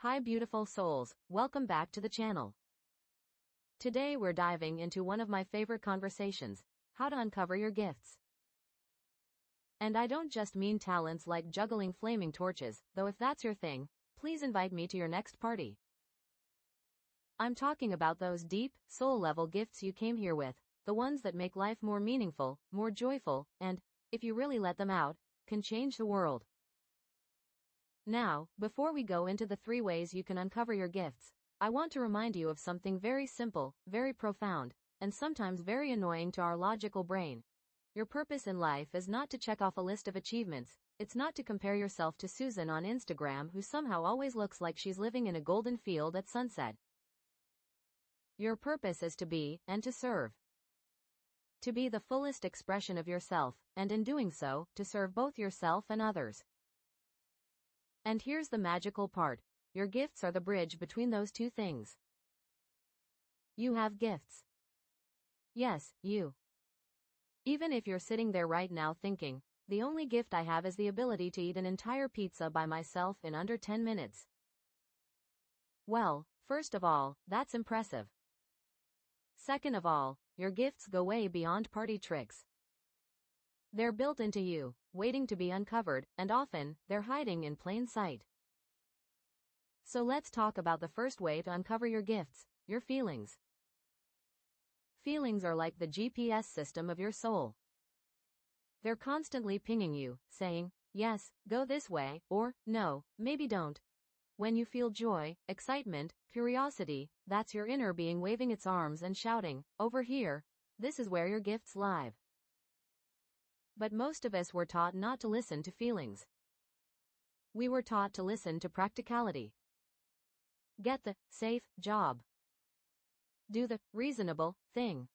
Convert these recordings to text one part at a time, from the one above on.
Hi beautiful souls, welcome back to the channel. Today we're diving into one of my favorite conversations, how to uncover your gifts. And I don't just mean talents like juggling flaming torches, though if that's your thing, please invite me to your next party. I'm talking about those deep, soul-level gifts you came here with, the ones that make life more meaningful, more joyful, and, if you really let them out, can change the world. Now, before we go into the 3 ways you can uncover your gifts, I want to remind you of something very simple, very profound, and sometimes very annoying to our logical brain. Your purpose in life is not to check off a list of achievements, it's not to compare yourself to Susan on Instagram who somehow always looks like she's living in a golden field at sunset. Your purpose is to be, and to serve. To be the fullest expression of yourself, and in doing so, to serve both yourself and others. And here's the magical part. Your gifts are the bridge between those 2 things. You have gifts. Yes, you. Even if you're sitting there right now thinking, the only gift I have is the ability to eat an entire pizza by myself in under 10 minutes. Well, first of all, that's impressive. Second of all, your gifts go way beyond party tricks. They're built into you, waiting to be uncovered, and often, they're hiding in plain sight. So let's talk about the first way to uncover your gifts, your feelings. Feelings are like the GPS system of your soul. They're constantly pinging you, saying, yes, go this way, or, no, maybe don't. When you feel joy, excitement, curiosity, that's your inner being waving its arms and shouting, over here, this is where your gifts live. But most of us were taught not to listen to feelings. We were taught to listen to practicality. Get the safe job. Do the reasonable thing.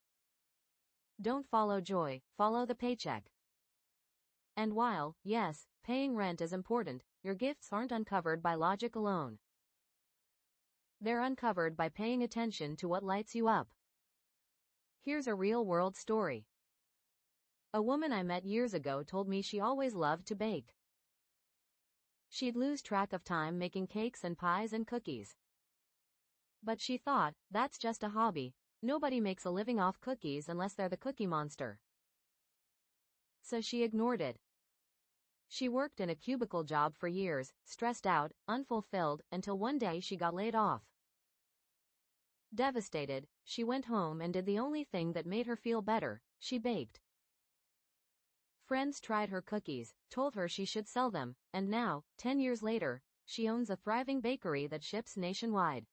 Don't follow joy, follow the paycheck. And while, yes, paying rent is important, your gifts aren't uncovered by logic alone. They're uncovered by paying attention to what lights you up. Here's a real-world story. A woman I met years ago told me she always loved to bake. She'd lose track of time making cakes and pies and cookies. But she thought, that's just a hobby. Nobody makes a living off cookies unless they're the Cookie Monster. So she ignored it. She worked in a cubicle job for years, stressed out, unfulfilled, until one day she got laid off. Devastated, she went home and did the only thing that made her feel better, she baked. Friends tried her cookies, told her she should sell them, and now, 10 years later, she owns a thriving bakery that ships nationwide.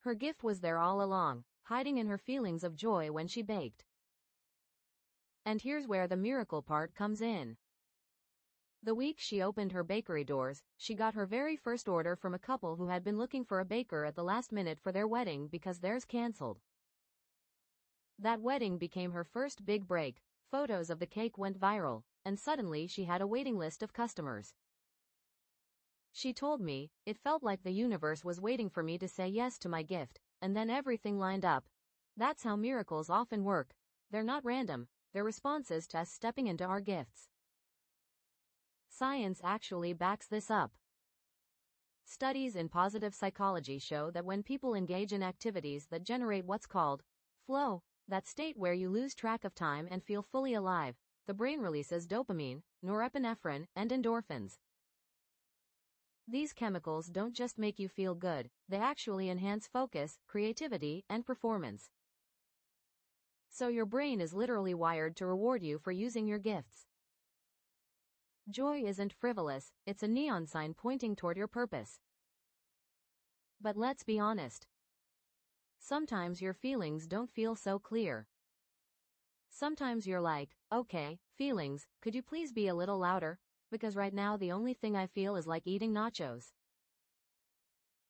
Her gift was there all along, hiding in her feelings of joy when she baked. And here's where the miracle part comes in. The week she opened her bakery doors, she got her very first order from a couple who had been looking for a baker at the last minute for their wedding because theirs canceled. That wedding became her first big break. Photos of the cake went viral, and suddenly she had a waiting list of customers. She told me, it felt like the universe was waiting for me to say yes to my gift, and then everything lined up. That's how miracles often work. They're not random, they're responses to us stepping into our gifts. Science actually backs this up. Studies in positive psychology show that when people engage in activities that generate what's called flow, that state where you lose track of time and feel fully alive, the brain releases dopamine, norepinephrine, and endorphins. These chemicals don't just make you feel good, they actually enhance focus, creativity, and performance. So your brain is literally wired to reward you for using your gifts. Joy isn't frivolous, it's a neon sign pointing toward your purpose. But let's be honest. Sometimes your feelings don't feel so clear. Sometimes you're like, okay, feelings, could you please be a little louder? Because right now the only thing I feel is like eating nachos.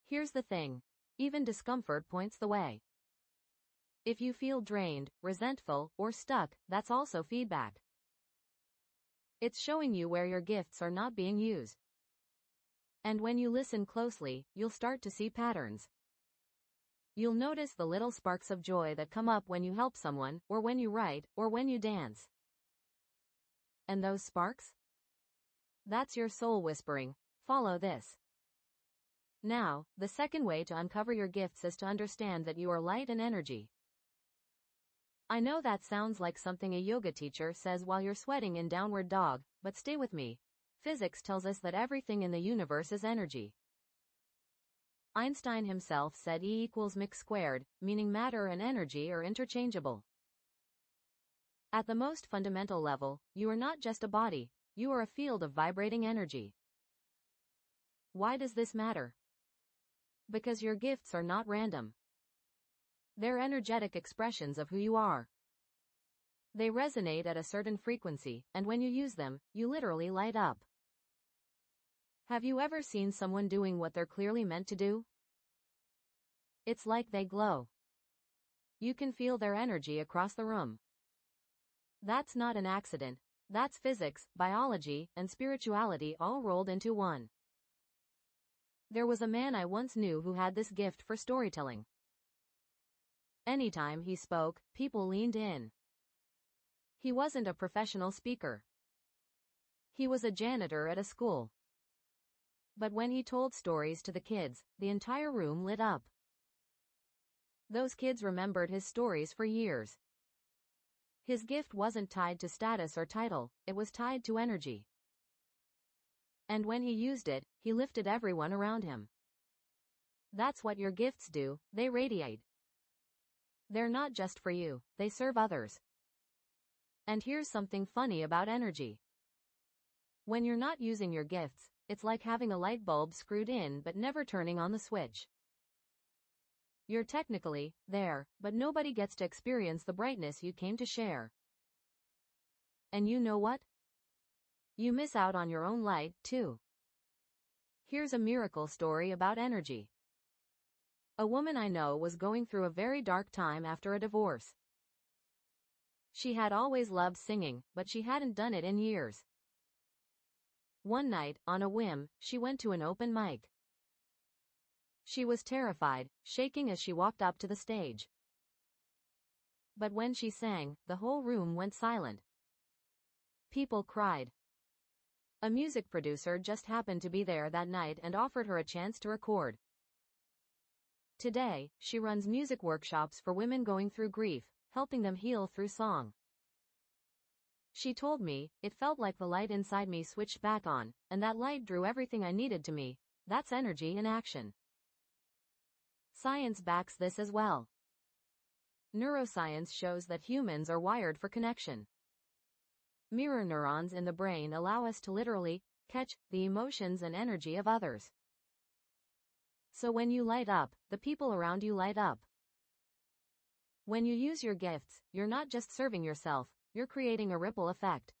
Here's the thing. Even discomfort points the way. If you feel drained, resentful, or stuck, that's also feedback. It's showing you where your gifts are not being used. And when you listen closely, you'll start to see patterns. You'll notice the little sparks of joy that come up when you help someone, or when you write, or when you dance. And those sparks? That's your soul whispering, follow this. Now, the second way to uncover your gifts is to understand that you are light and energy. I know that sounds like something a yoga teacher says while you're sweating in downward dog, but stay with me. Physics tells us that everything in the universe is energy. Einstein himself said E equals mc squared, meaning matter and energy are interchangeable. At the most fundamental level, you are not just a body, you are a field of vibrating energy. Why does this matter? Because your gifts are not random. They're energetic expressions of who you are. They resonate at a certain frequency, and when you use them, you literally light up. Have you ever seen someone doing what they're clearly meant to do? It's like they glow. You can feel their energy across the room. That's not an accident. That's physics, biology, and spirituality all rolled into one. There was a man I once knew who had this gift for storytelling. Anytime he spoke, people leaned in. He wasn't a professional speaker. He was a janitor at a school. But when he told stories to the kids, the entire room lit up. Those kids remembered his stories for years. His gift wasn't tied to status or title, it was tied to energy. And when he used it, he lifted everyone around him. That's what your gifts do, they radiate. They're not just for you, they serve others. And here's something funny about energy. When you're not using your gifts, it's like having a light bulb screwed in but never turning on the switch. You're technically there, but nobody gets to experience the brightness you came to share. And you know what? You miss out on your own light, too. Here's a miracle story about energy. A woman I know was going through a very dark time after a divorce. She had always loved singing, but she hadn't done it in years. One night, on a whim, she went to an open mic. She was terrified, shaking as she walked up to the stage. But when she sang, the whole room went silent. People cried. A music producer just happened to be there that night and offered her a chance to record. Today, she runs music workshops for women going through grief, helping them heal through song. She told me, it felt like the light inside me switched back on, and that light drew everything I needed to me. That's energy in action. Science backs this as well. Neuroscience shows that humans are wired for connection. Mirror neurons in the brain allow us to literally catch the emotions and energy of others. So when you light up, the people around you light up. When you use your gifts, you're not just serving yourself, you're creating a ripple effect.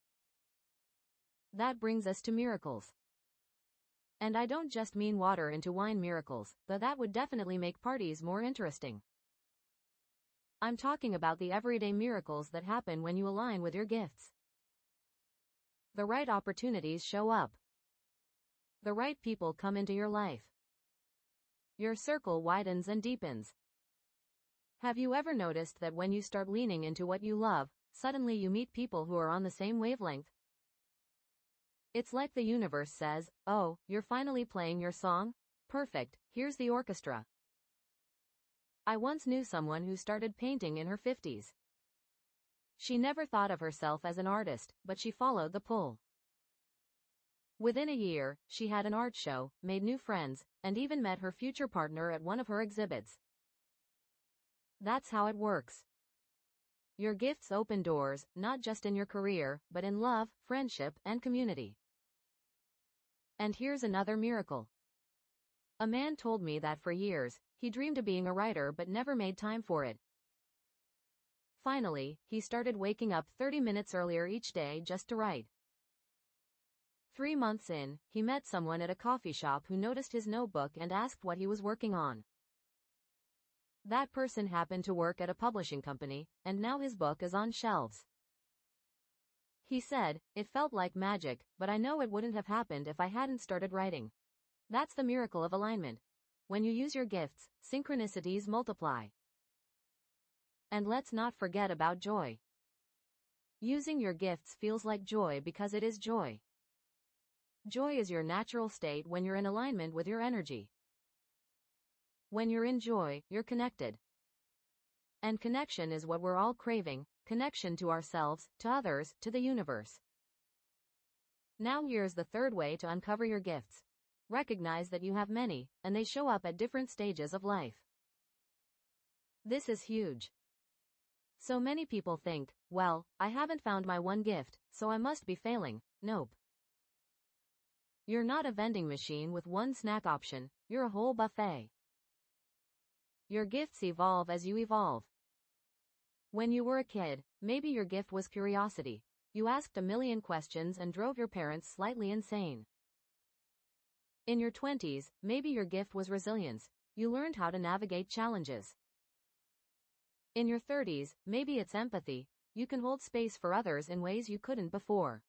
That brings us to miracles. And I don't just mean water into wine miracles, though that would definitely make parties more interesting. I'm talking about the everyday miracles that happen when you align with your gifts. The right opportunities show up. The right people come into your life. Your circle widens and deepens. Have you ever noticed that when you start leaning into what you love, suddenly you meet people who are on the same wavelength? It's like the universe says, "Oh, you're finally playing your song? Perfect, here's the orchestra." I once knew someone who started painting in her 50s. She never thought of herself as an artist, but she followed the pull. Within a year, she had an art show, made new friends, and even met her future partner at one of her exhibits. That's how it works. Your gifts open doors, not just in your career, but in love, friendship, and community. And here's another miracle. A man told me that for years, he dreamed of being a writer but never made time for it. Finally, he started waking up 30 minutes earlier each day just to write. 3 months in, he met someone at a coffee shop who noticed his notebook and asked what he was working on. That person happened to work at a publishing company, and now his book is on shelves. He said, "It felt like magic, but I know it wouldn't have happened if I hadn't started writing." That's the miracle of alignment. When you use your gifts, synchronicities multiply. And let's not forget about joy. Using your gifts feels like joy because it is joy. Joy is your natural state when you're in alignment with your energy. When you're in joy, you're connected. And connection is what we're all craving, connection to ourselves, to others, to the universe. Now here's the third way to uncover your gifts. Recognize that you have many, and they show up at different stages of life. This is huge. So many people think, well, I haven't found my one gift, so I must be failing. Nope. You're not a vending machine with one snack option, you're a whole buffet. Your gifts evolve as you evolve. When you were a kid, maybe your gift was curiosity. You asked a million questions and drove your parents slightly insane. In your 20s, maybe your gift was resilience. You learned how to navigate challenges. In your 30s, maybe it's empathy. You can hold space for others in ways you couldn't before.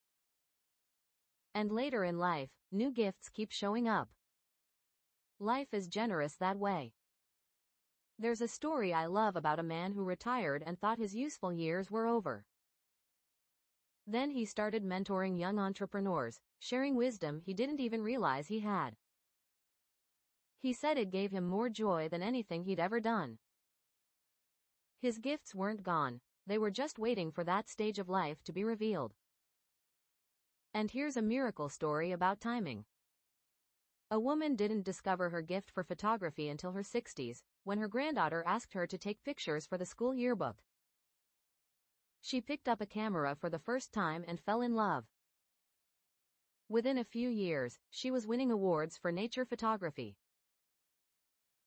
And later in life, new gifts keep showing up. Life is generous that way. There's a story I love about a man who retired and thought his useful years were over. Then he started mentoring young entrepreneurs, sharing wisdom he didn't even realize he had. He said it gave him more joy than anything he'd ever done. His gifts weren't gone, they were just waiting for that stage of life to be revealed. And here's a miracle story about timing. A woman didn't discover her gift for photography until her 60s, when her granddaughter asked her to take pictures for the school yearbook. She picked up a camera for the first time and fell in love. Within a few years, she was winning awards for nature photography.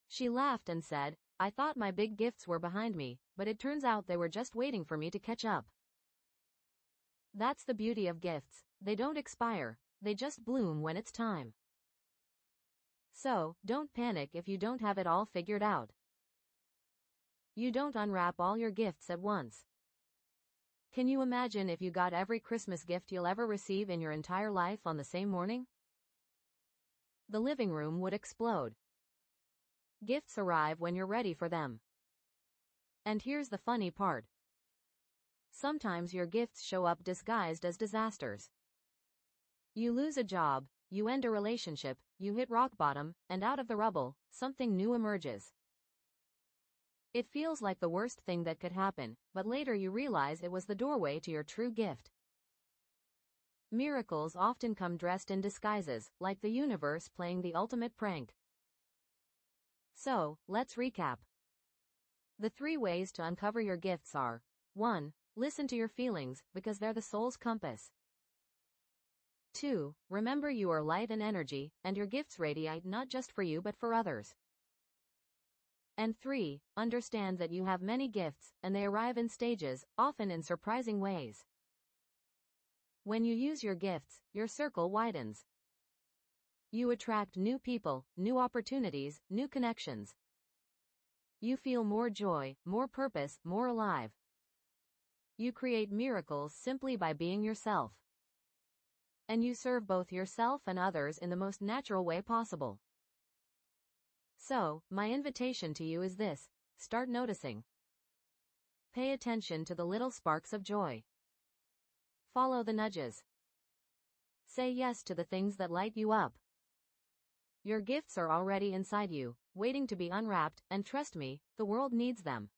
She laughed and said, "I thought my big gifts were behind me, but it turns out they were just waiting for me to catch up." That's the beauty of gifts. They don't expire, they just bloom when it's time. So, don't panic if you don't have it all figured out. You don't unwrap all your gifts at once. Can you imagine if you got every Christmas gift you'll ever receive in your entire life on the same morning? The living room would explode. Gifts arrive when you're ready for them. And here's the funny part. Sometimes your gifts show up disguised as disasters. You lose a job, you end a relationship, you hit rock bottom, and out of the rubble, something new emerges. It feels like the worst thing that could happen, but later you realize it was the doorway to your true gift. Miracles often come dressed in disguises, like the universe playing the ultimate prank. So, let's recap. The 3 ways to uncover your gifts are: 1. Listen to your feelings, because they're the soul's compass. 2. Remember you are light and energy, and your gifts radiate not just for you but for others. And 3. Understand that you have many gifts, and they arrive in stages, often in surprising ways. When you use your gifts, your circle widens. You attract new people, new opportunities, new connections. You feel more joy, more purpose, more alive. You create miracles simply by being yourself. And you serve both yourself and others in the most natural way possible. So, my invitation to you is this: start noticing. Pay attention to the little sparks of joy. Follow the nudges. Say yes to the things that light you up. Your gifts are already inside you, waiting to be unwrapped, and trust me, the world needs them.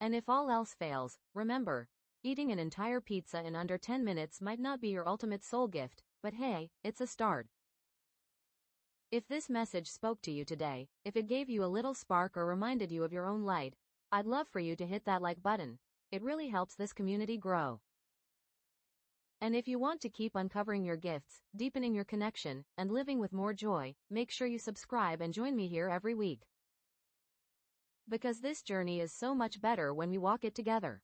And if all else fails, remember, eating an entire pizza in under 10 minutes might not be your ultimate soul gift, but hey, it's a start. If this message spoke to you today, if it gave you a little spark or reminded you of your own light, I'd love for you to hit that like button. It really helps this community grow. And if you want to keep uncovering your gifts, deepening your connection, and living with more joy, make sure you subscribe and join me here every week. Because this journey is so much better when we walk it together.